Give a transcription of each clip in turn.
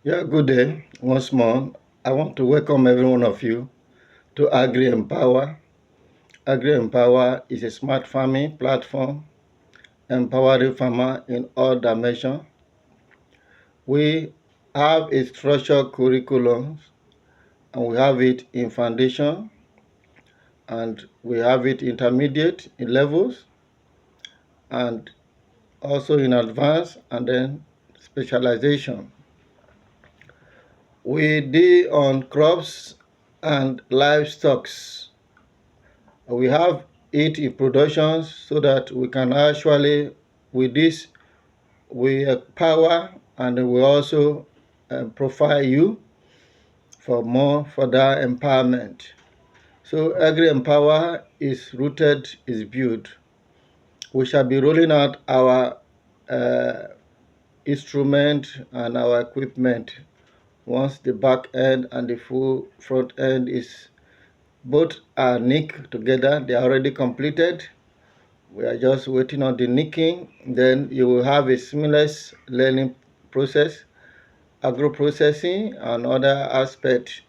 Yeah, good day once more. I want to welcome every one of you to Agri Empower. Agri Empower is a smart farming platform empowering farmers in all dimensions. We have a structured curriculum and we have it in foundation and we have it intermediate in levels and also in advanced and then specialization. We deal on crops and livestock. We have it in production so that we can actually, with this, we empower and we also profile you for more further empowerment. So Agri Empower is rooted, is built. We shall be rolling out our uh, instrument and our equipment once the back end and the full front end is both are nicked together. They are already completed. We are just waiting on the nicking. Then you will have a seamless learning process, agro-processing, and other aspects,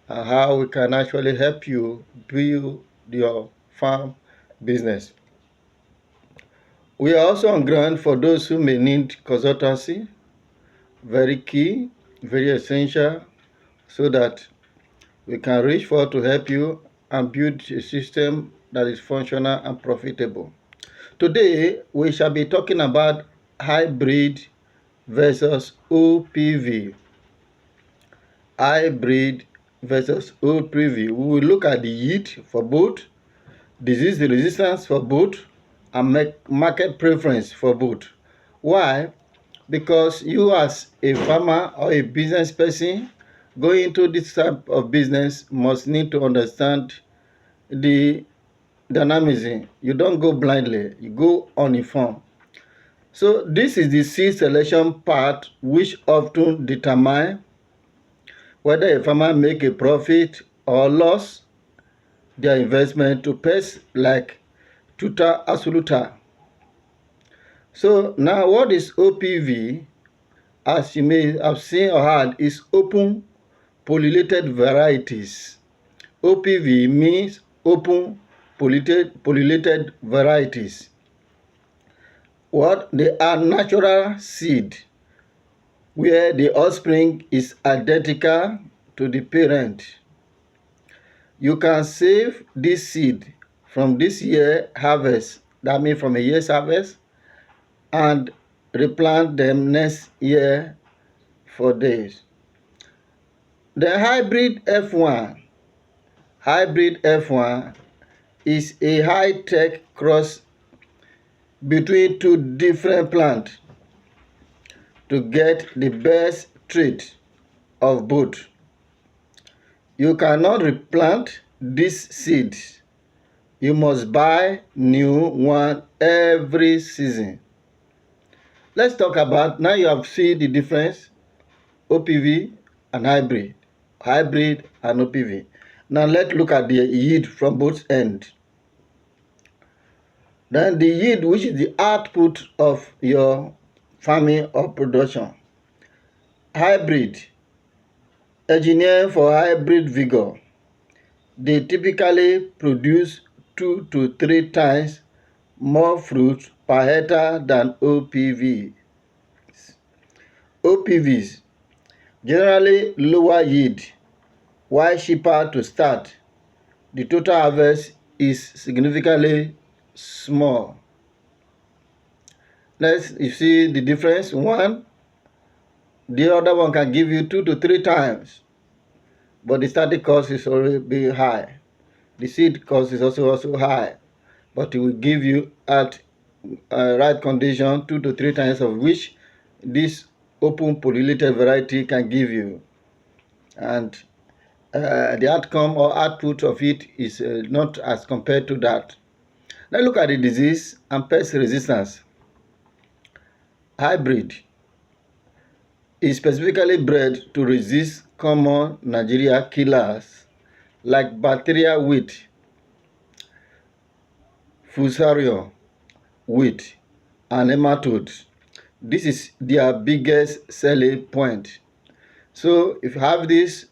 how we can actually help you build your farm business. We are also on ground for those who may need consultancy, very key, very essential, so that we can reach forward to help you and build a system that is functional and profitable. Today, we shall be talking about hybrid versus OPV. Hybrid versus OPV. We will look at the yield for both, disease resistance for both, and market preference for both. Why? Because you as a farmer or a business person going into this type of business must need to understand the dynamism. You don't go blindly, you go uninformed. So this is the seed selection part which often determine whether a farmer make a profit or loss their investment to pests like tuta absoluta. So now what is OPV? As you may have seen or heard, is Open Pollinated Varieties. OPV means Open Pollinated Varieties. What? They are natural seed where the offspring is identical to the parent. You can save this seed from this year harvest, that means from a year's harvest, and replant them next year for days. The hybrid F1 is a high-tech cross between two different plants to get the best trait of both. You cannot replant this seed. You must buy new one every season. Let's talk about, now you have seen the difference, OPV and hybrid and OPV. Now let's look at the yield from both ends. Then the yield, which is the output of your farming or production. Hybrid, engineered for hybrid vigor. They typically produce 2 to 3 times more fruit per hectare than OPV. OPVs generally lower yield while cheaper to start. The total harvest is significantly small. Let's you see the difference. One, the other one can give you 2 to 3 times, but the starting cost is already high. The seed cost is also high, but it will give you at right condition 2 to 3 times of which this open pollinated variety can give you, and the outcome or output of it is not as compared to that. Now look at the disease and pest resistance. Hybrid is specifically bred to resist common Nigeria killers like bacteria wilt, fusarium wilt, and nematodes. This is their biggest selling point. So if you have this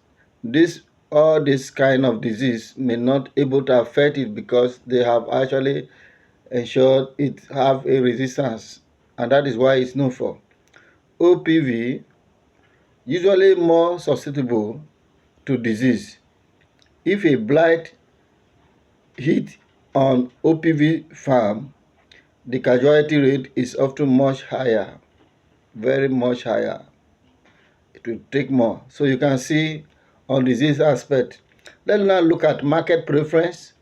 all this kind of disease may not able to affect it because they have actually ensured it have a resistance, and that is why it's known for. OPV usually more susceptible to disease. If a blight hit on OPV farm, the casualty rate is often much higher, very much higher. It will take more. So you can see on disease aspect. Let's now look at market preference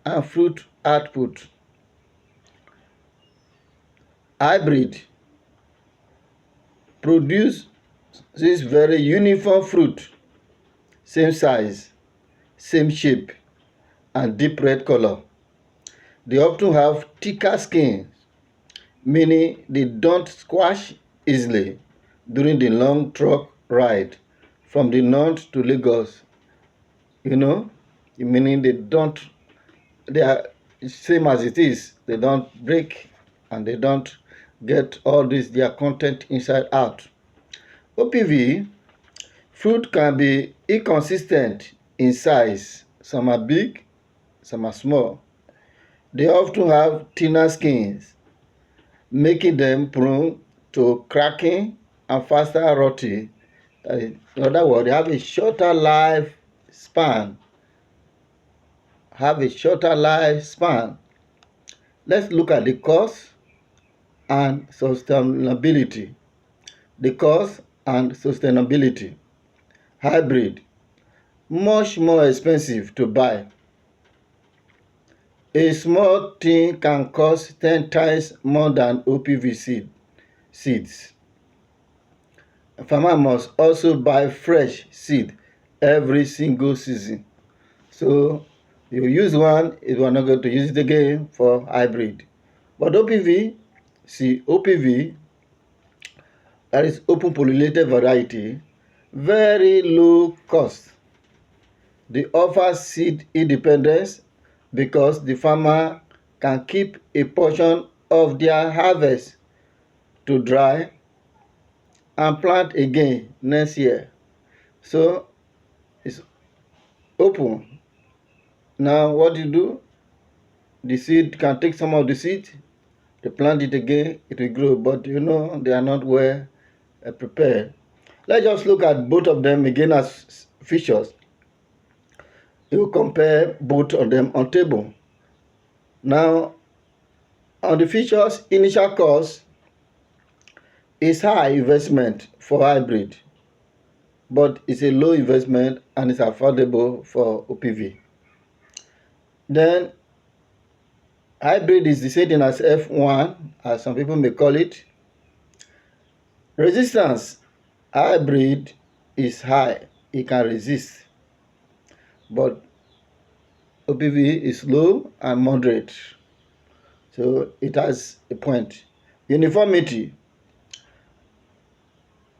and fruit output. Hybrid produce this very uniform fruit, same size, same shape, and deep red color. They often have thicker skin, meaning they don't squash easily during the long truck ride from the north to Lagos. Meaning they are same as it is. They don't break and they don't get all this their content inside out. OPV fruit can be inconsistent in size. Some are big, some are small. They often have thinner skins, making them prone to cracking and faster rotting. In other words, they have a shorter lifespan. Let's look at the cost and sustainability. The cost and sustainability. Hybrid, much more expensive to buy. A small thing can cost 10 times more than OPV seeds. A farmer must also buy fresh seed every single season. So you use one, you are not going to use it again for hybrid. But OPV, that is open pollinated variety, very low cost. They offer seed independence because the farmer can keep a portion of their harvest to dry and plant again next year. So it's open. Now what you do, the seed can take some of the seed, they plant it again, it will grow, but they are not well prepared. Let's just look at both of them again as features. You compare both of them on table. Now, on the features, initial cost is high investment for hybrid, but it's a low investment and it's affordable for OPV. Then, hybrid is the same thing as F1, as some people may call it. Resistance, hybrid is high, it can resist, but OPV is low and moderate. So it has a point. Uniformity,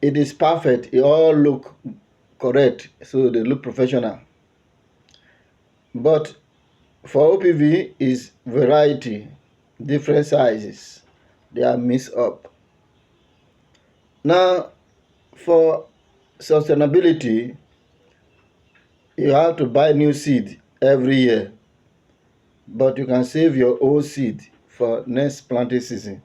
it is perfect. It all look correct, so they look professional. But for OPV is variety, different sizes. They are mixed up. Now, for sustainability, you have to buy new seed every year, but you can save your old seed for next planting season.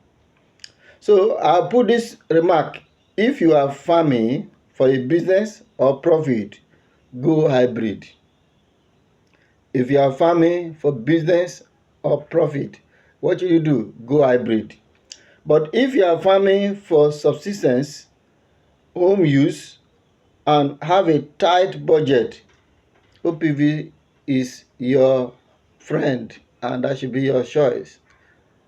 So I'll put this remark: if you are farming for a business or profit, go hybrid. If you are farming for business or profit, what should you do? Go hybrid. But if you are farming for subsistence, home use, and have a tight budget, OPV is your friend and that should be your choice.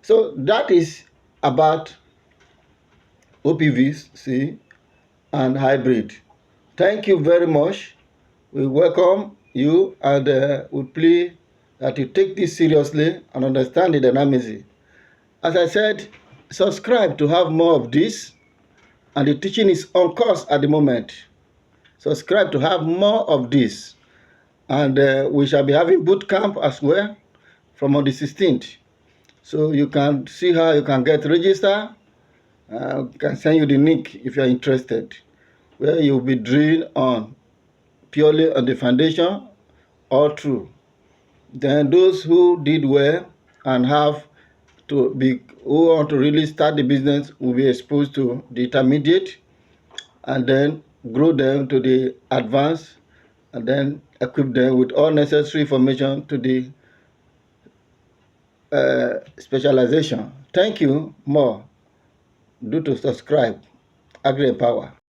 So that is about OPVC and hybrid. Thank you very much. We welcome you and we plea that you take this seriously and understand the dynamism. As I said, subscribe to have more of this, and the teaching is on course at the moment. Subscribe to have more of this, and we shall be having boot camp as well from on the 16th. So you can see how you can get registered. I can send you the link if you are interested. where you'll be drilled on purely on the foundation all through. Then those who did well and who want to really start the business will be exposed to the intermediate and then grow them to the advanced and then equip them with all necessary information to the specialization. Thank you. More. Do to subscribe. Agri Empower.